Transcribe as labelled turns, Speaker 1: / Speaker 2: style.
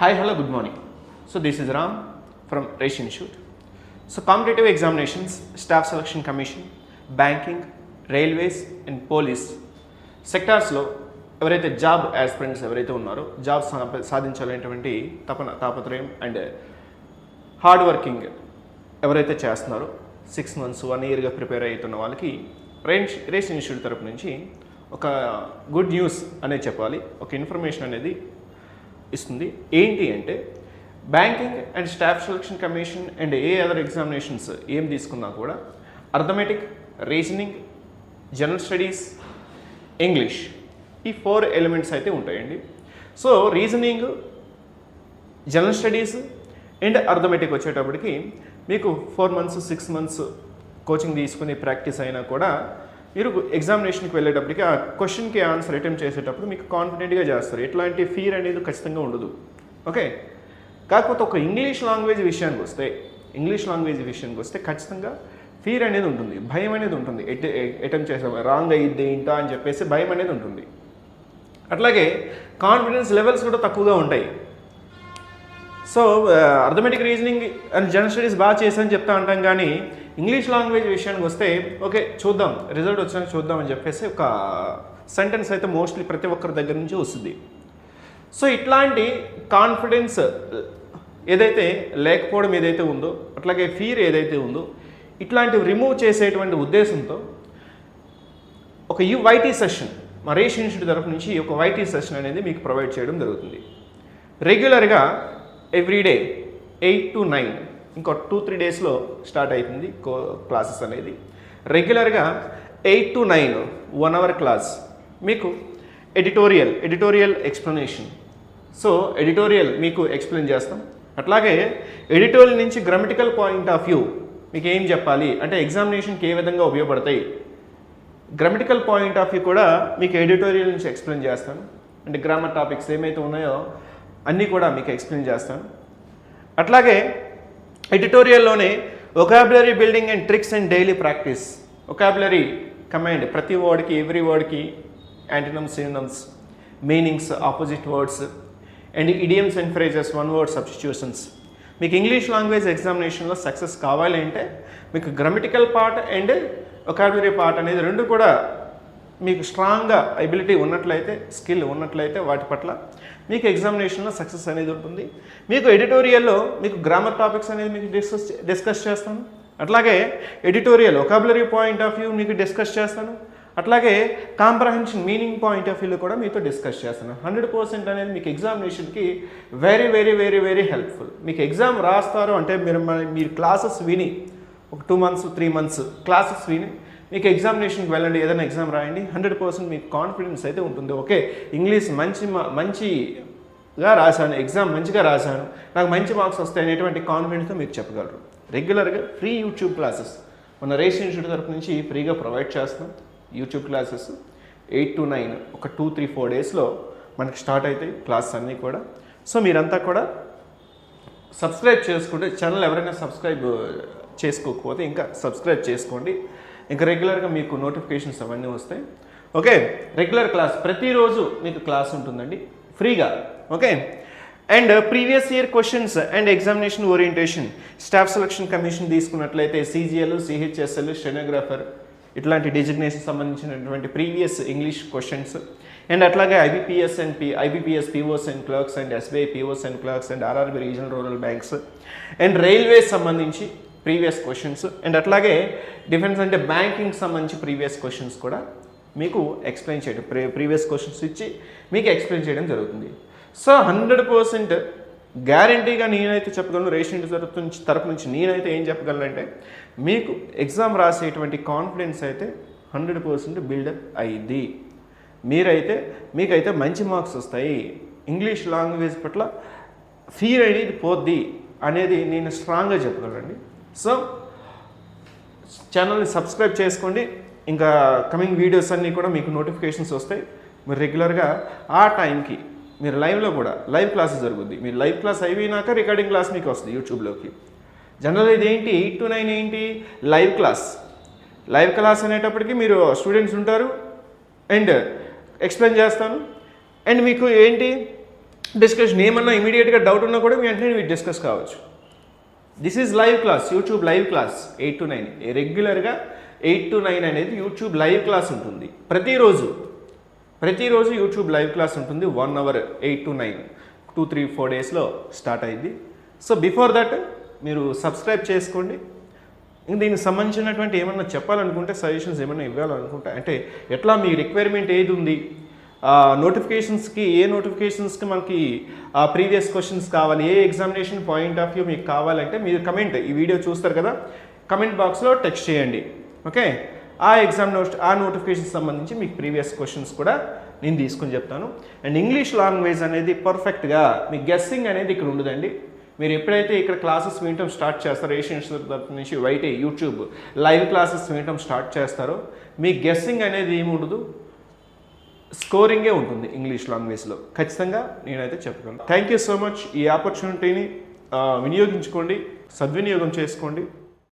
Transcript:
Speaker 1: Hi, hello, good morning. So this is Ram from Race Institute. So competitive examinations, staff selection commission, banking, railways and police సెక్టార్స్లో ఎవరైతే job aspirants ఎవరైతే ఉన్నారో job సాధించాలనేటువంటి తాపత్రయం and hard working ఎవరైతే చేస్తున్నారో 6 months 1 yearగా prepare అవుతున్న వాళ్ళకి race institute తరపు నుంచి ఒక గుడ్ న్యూస్ అనేది చెప్పాలి, ఒక ఇన్ఫర్మేషన్ అనేది ఇస్తుంది. ఏంటి అంటే banking and staff selection commission and other examinations ఏం తీసుకున్నా కూడా arithmetic, reasoning, general studies, English ఈ 4 ఎలిమెంట్స్ అయితే ఉంటాయండి. So reasoning, general studies and arithmetic వచ్చేటప్పటికి మీకు 4 months 6 months కోచింగ్ తీసుకుని ప్రాక్టీస్ అయినా కూడా మీరు ఎగ్జామినేషన్కి వెళ్ళేటప్పటికి ఆ క్వశ్చన్కి ఆన్సర్ అటెంప్ట్ చేసేటప్పుడు మీకు కాన్ఫిడెంట్గా చేస్తారు, ఎట్లాంటి ఫీర్ అనేది ఖచ్చితంగా ఉండదు. ఓకే, కాకపోతే ఒక ఇంగ్లీష్ లాంగ్వేజ్ విషయానికి వస్తే ఖచ్చితంగా ఫీర్ అనేది ఉంటుంది, భయం అనేది ఉంటుంది. అటెంప్ట్ చేసాం రాంగ్ అయ్యిద్ది ఏంటో అని చెప్పేసి భయం అనేది ఉంటుంది. అట్లాగే కాన్ఫిడెన్స్ లెవెల్స్ కూడా తక్కువగా ఉంటాయి. So arithmetic, reasoning and general studies బాగా చేశాను చెప్తా అంటాం, కానీ ఇంగ్లీష్ లాంగ్వేజ్ విషయానికి వస్తే ఓకే చూద్దాం, రిజల్ట్ వచ్చినాక చూద్దాం అని చెప్పేసి ఒక సెంటెన్స్ అయితే మోస్ట్లీ ప్రతి ఒక్కరి దగ్గర నుంచి వస్తుంది. సో ఇట్లాంటి కాన్ఫిడెన్స్ ఏదైతే లేకపోవడం ఏదైతే ఉందో, అట్లాగే ఫీర్ ఏదైతే ఉందో, ఇట్లాంటివి రిమూవ్ చేసేటువంటి ఉద్దేశంతో ఒక వైటీ సెషన్ మా రేస్ ఇన్స్టిట్యూట్ తరపు నుంచి ఒక వైటీ సెషన్ అనేది మీకు ప్రొవైడ్ చేయడం జరుగుతుంది. రెగ్యులర్గా ఎవ్రీడే 8 to 9 ఇంకో 2-3 డేస్లో స్టార్ట్ అవుతుంది క్లాసెస్ అనేది. రెగ్యులర్గా 8 to 9 1 hour క్లాస్, మీకు ఎడిటోరియల్ ఎక్స్ప్లెనేషన్. సో ఎడిటోరియల్ మీకు ఎక్స్ప్లెయిన్ చేస్తాం. అట్లాగే ఎడిటోరియల్ నుంచి గ్రామటికల్ పాయింట్ ఆఫ్ వ్యూ మీకు ఏం చెప్పాలి అంటే ఎగ్జామినేషన్కి ఏ విధంగా ఉపయోగపడతాయి, గ్రామటికల్ పాయింట్ ఆఫ్ వ్యూ కూడా మీకు ఎడిటోరియల్ నుంచి ఎక్స్ప్లెయిన్ చేస్తాను. అంటే గ్రామర్ టాపిక్స్ ఏమైతే ఉన్నాయో అన్నీ కూడా మీకు ఎక్స్ప్లెయిన్ చేస్తాను. అట్లాగే ఎడిటోరియల్లోనే vocabulary building and tricks and daily practice, vocabulary command ప్రతి వర్డ్కి ఎవ్రీ వర్డ్కి antonyms, synonyms, meanings, opposite words and idioms and phrases, one word substitutions. మీకు ఇంగ్లీష్ లాంగ్వేజ్ ఎగ్జామినేషన్లో సక్సెస్ కావాలి అంటే మీకు grammatical part and vocabulary part అనేది రెండు కూడా మీకు స్ట్రాంగ్గా ఎబిలిటీ ఉన్నట్లయితే, స్కిల్ ఉన్నట్లయితే వాటి పట్ల మీకు ఎగ్జామినేషన్లో సక్సెస్ అనేది ఉంటుంది. మీకు ఎడిటోరియల్లో మీకు గ్రామర్ టాపిక్స్ అనేది మీకు డిస్కస్ చేస్తాను. అట్లాగే editorial vocabulary point of view మీకు డిస్కస్ చేస్తాను. అట్లాగే కాంప్రహెన్షన్ మీనింగ్ పాయింట్ ఆఫ్ వ్యూలో కూడా మీతో డిస్కస్ చేస్తాను. 100% అనేది మీకు ఎగ్జామినేషన్కి very very very very helpful. మీకు ఎగ్జామ్ రాస్తారు అంటే మీరు క్లాసెస్ విని ఒక 2 months 3 months క్లాసెస్ విని మీకు ఎగ్జామినేషన్కి వెళ్ళండి, ఏదైనా ఎగ్జామ్ రాయండి, 100% మీకు కాన్ఫిడెన్స్ అయితే ఉంటుంది. ఓకే ఇంగ్లీష్ మంచిగా రాశాను, ఎగ్జామ్ మంచిగా రాశాను, నాకు మంచి మార్క్స్ వస్తాయి అనేటువంటి కాన్ఫిడెన్స్తో మీరు చెప్పగలరు. రెగ్యులర్గా ఫ్రీ యూట్యూబ్ క్లాసెస్ మన రేస్ ఇన్స్టిట్యూట్ తరపు నుంచి ఫ్రీగా ప్రొవైడ్ చేస్తాం. యూట్యూబ్ క్లాసెస్ 8 to 9 ఒక 2-3-4 డేస్లో మనకి స్టార్ట్ అవుతాయి క్లాసెస్ అన్నీ కూడా. సో మీరంతా కూడా సబ్స్క్రైబ్ చేసుకుంటే, ఛానల్ ఎవరైనా సబ్స్క్రైబ్ చేసుకోకపోతే ఇంకా సబ్స్క్రైబ్ చేసుకోండి. ఇంకా రెగ్యులర్గా మీకు నోటిఫికేషన్స్ అవన్నీ వస్తాయి. ఓకే, రెగ్యులర్ క్లాస్ ప్రతిరోజు మీకు క్లాస్ ఉంటుందండి ఫ్రీగా. Okay, and previous year questions and examination orientation, staff selection commission తీసుకున్నట్లయితే సిజిఎల్, సిహెచ్ఎస్ఎల్, స్టెనోగ్రాఫర్ ఇట్లాంటి డిజిగ్నేషన్ సంబంధించినటువంటి ప్రీవియస్ ఇంగ్లీష్ క్వశ్చన్స్ అండ్ అట్లాగే IBPS POs and clerks and SBI POs and clerks and RRB regional rural banks and railways సంబంధించి previous questions and అట్లాగే defence అంటే banking సంబంధించి previous questions కూడా మీకు explain చేయడం, ప్రీవియస్ క్వశ్చన్స్ ఇచ్చి మీకు ఎక్స్ప్లెయిన్ చేయడం జరుగుతుంది. సో 100% గ్యారంటీగా నేనైతే చెప్పగలను, రేషన్ తరపు నుంచి నేనైతే ఏం చెప్పగలనంటే మీకు ఎగ్జామ్ రాసేటువంటి కాన్ఫిడెన్స్ అయితే 100% బిల్డప్ అయ్యిద్ది. మీకైతే మంచి మార్క్స్ వస్తాయి, ఇంగ్లీష్ లాంగ్వేజ్ పట్ల ఫీర్ అనేది పోద్ది అనేది నేను స్ట్రాంగ్గా చెప్పగలండి. సో ఛానల్ని సబ్స్క్రైబ్ చేసుకోండి. ఇంకా కమింగ్ వీడియోస్ అన్నీ కూడా మీకు నోటిఫికేషన్స్ వస్తాయి. మీరు రెగ్యులర్గా ఆ టైంకి మీరు లైవ్లో కూడా లైవ్ క్లాసెస్ జరుగుద్ది. మీరు లైవ్ క్లాస్ అయిపోయినాక రికార్డింగ్ క్లాస్ మీకు వస్తుంది యూట్యూబ్లోకి. జనరల్ ఇది ఏంటి 8 to 9 ఏంటి లైవ్ క్లాస్ అనేటప్పటికీ మీరు స్టూడెంట్స్ ఉంటారు అండ్ ఎక్స్ప్లెయిన్ చేస్తాను అండ్ మీకు ఏంటి డిస్కషన్ ఏమన్నా ఇమీడియట్గా డౌట్ ఉన్నా కూడా మీ వెంటనే మీరు డిస్కస్ కావచ్చు. This is live class, YouTube live class 8 to 9 రెగ్యులర్గా 8 to 9 అనేది యూట్యూబ్ లైవ్ క్లాస్ ఉంటుంది. ప్రతిరోజు యూట్యూబ్ లైవ్ క్లాస్ ఉంటుంది 1 hour 8 to 9 2-3-4 డేస్లో స్టార్ట్ అయింది. సో బిఫోర్ దట్ మీరు సబ్స్క్రైబ్ చేసుకోండి. ఇంక దీనికి సంబంధించినటువంటి ఏమన్నా చెప్పాలనుకుంటే, సజెషన్స్ ఏమైనా ఇవ్వాలనుకుంటే, అంటే ఎట్లా మీ రిక్వైర్మెంట్ ఏది ఉంది, నోటిఫికేషన్స్కి ఏ నోటిఫికేషన్స్కి మనకి ప్రీవియస్ క్వశ్చన్స్ కావాలి, ఏ ఎగ్జామినేషన్ పాయింట్ ఆఫ్ వ్యూ మీకు కావాలంటే మీరు కమెంట్, ఈ వీడియో చూస్తారు కదా, కమెంట్ బాక్స్లో టెక్స్ట్ చేయండి. ఓకే, ఆ నోటిఫికేషన్ సంబంధించి మీకు ప్రీవియస్ క్వశ్చన్స్ కూడా నేను తీసుకుని చెప్తాను. అండ్ ఇంగ్లీష్ లాంగ్వేజ్ అనేది పర్ఫెక్ట్గా మీ గెస్సింగ్ అనేది ఇక్కడ ఉండదండి. మీరు ఎప్పుడైతే ఇక్కడ క్లాసెస్ వినటం స్టార్ట్ చేస్తారో, ఏషియన్స్ తరపు నుంచి వైటే యూట్యూబ్ లైవ్ క్లాసెస్ వినటం స్టార్ట్ చేస్తారో, మీ గెస్సింగ్ అనేది ఏమి ఉండదు, స్కోరింగే ఉంటుంది ఇంగ్లీష్ లాంగ్వేజ్లో. ఖచ్చితంగా నేనైతే చెప్పగలను. Thank you so much. ఈ ఆపర్చునిటీని వినియోగించుకోండి, సద్వినియోగం చేసుకోండి.